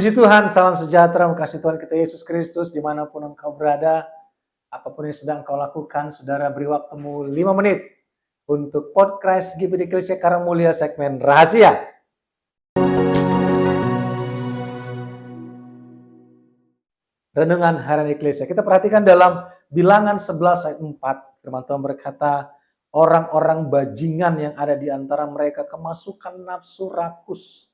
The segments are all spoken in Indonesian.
Puji Tuhan, salam sejahtera, kasih Tuhan kita Yesus Kristus dimanapun engkau berada, apapun yang sedang engkau lakukan, saudara beri waktumu 5 menit untuk podcast GBD Ecclesia Karang Mulia segmen Rahasia. Renungan Harian Ecclesia. Kita perhatikan dalam Bilangan 11 ayat 4, firman Tuhan berkata, orang-orang bajingan yang ada di antara mereka kemasukan nafsu rakus.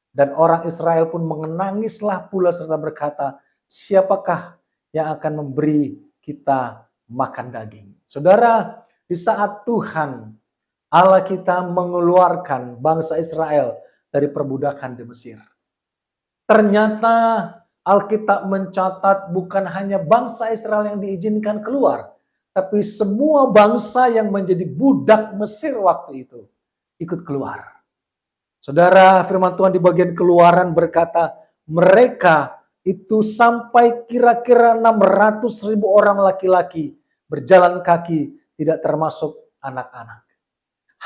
Dan orang Israel pun mengenangislah pula serta berkata, siapakah yang akan memberi kita makan daging? Saudara, di saat Tuhan Allah kita mengeluarkan bangsa Israel dari perbudakan di Mesir, ternyata Alkitab mencatat bukan hanya bangsa Israel yang diizinkan keluar, tapi semua bangsa yang menjadi budak Mesir waktu itu ikut keluar. Saudara, firman Tuhan di bagian Keluaran berkata, mereka itu sampai kira-kira 600.000 orang laki-laki berjalan kaki, tidak termasuk anak-anak.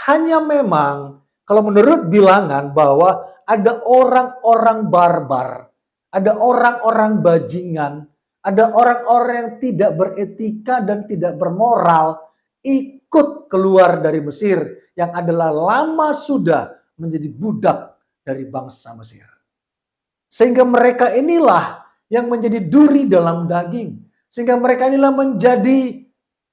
Hanya memang, kalau menurut Bilangan bahwa ada orang-orang barbar, ada orang-orang bajingan, ada orang-orang yang tidak beretika dan tidak bermoral, ikut keluar dari Mesir, yang adalah lama sudah menjadi budak dari bangsa Mesir. Sehingga mereka inilah yang menjadi duri dalam daging. Sehingga mereka inilah menjadi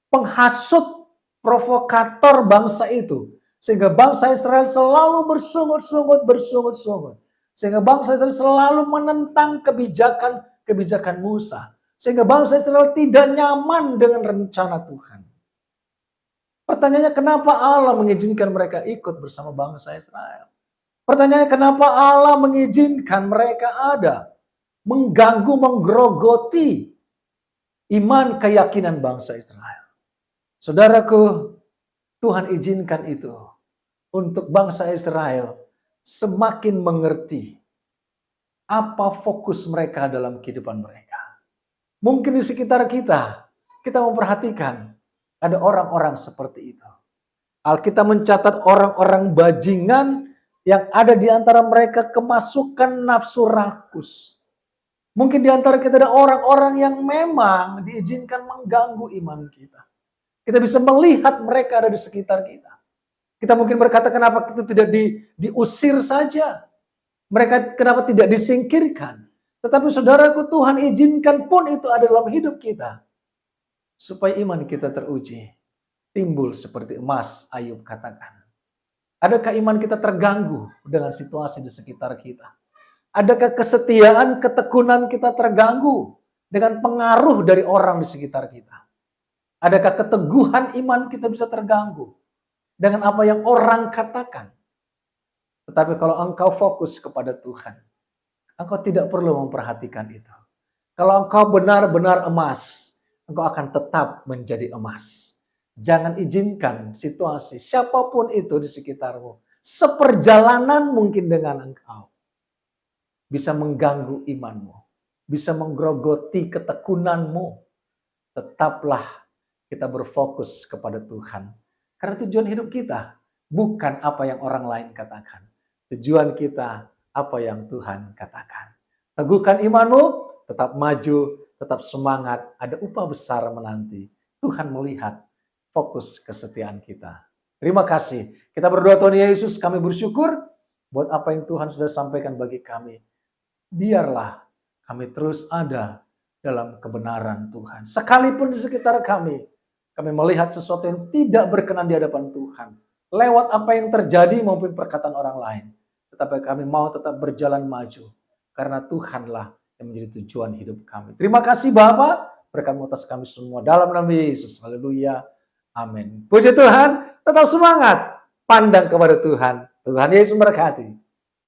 penghasut, provokator bangsa itu. Sehingga bangsa Israel selalu bersungut-sungut. Sehingga bangsa Israel selalu menentang kebijakan Musa. Sehingga bangsa Israel tidak nyaman dengan rencana Tuhan. Pertanyaannya, kenapa Allah mengizinkan mereka ikut bersama bangsa Israel? Pertanyaannya, kenapa Allah mengizinkan mereka ada, mengganggu, menggerogoti iman keyakinan bangsa Israel? Saudaraku, Tuhan izinkan itu untuk bangsa Israel semakin mengerti apa fokus mereka dalam kehidupan mereka. Mungkin di sekitar kita memperhatikan ada orang-orang seperti itu. Alkitab mencatat orang-orang bajingan yang ada di antara mereka kemasukan nafsu rakus. Mungkin di antara kita ada orang-orang yang memang diizinkan mengganggu iman kita. Kita bisa melihat mereka ada di sekitar kita. Kita mungkin berkata, kenapa itu tidak diusir saja? Mereka kenapa tidak disingkirkan? Tetapi saudaraku, Tuhan izinkan pun itu ada dalam hidup kita. Supaya iman kita teruji, timbul seperti emas, Ayub katakan. Adakah iman kita terganggu dengan situasi di sekitar kita? Adakah kesetiaan, ketekunan kita terganggu dengan pengaruh dari orang di sekitar kita? Adakah keteguhan iman kita bisa terganggu dengan apa yang orang katakan? Tetapi kalau engkau fokus kepada Tuhan, engkau tidak perlu memperhatikan itu. Kalau engkau benar-benar emas, engkau akan tetap menjadi emas. Jangan izinkan situasi siapapun itu di sekitarmu, seperjalanan mungkin dengan engkau, bisa mengganggu imanmu, bisa menggerogoti ketekunanmu. Tetaplah kita berfokus kepada Tuhan. Karena tujuan hidup kita bukan apa yang orang lain katakan. Tujuan kita apa yang Tuhan katakan. Teguhkan imanmu, tetap maju, tetap semangat, ada upah besar menanti. Tuhan melihat fokus kesetiaan kita. Terima kasih. Kita berdoa, Tuhan Yesus, kami bersyukur buat apa yang Tuhan sudah sampaikan bagi kami. Biarlah kami terus ada dalam kebenaran Tuhan. Sekalipun di sekitar kami melihat sesuatu yang tidak berkenan di hadapan Tuhan. Lewat apa yang terjadi maupun perkataan orang lain. Tetapi kami mau tetap berjalan maju. Karena Tuhanlah yang menjadi tujuan hidup kami. Terima kasih Bapa, berkat atas kami semua dalam nama Yesus. Haleluya. Amin. Puji Tuhan, tetap semangat, pandang kepada Tuhan. Tuhan Yesus memberkati.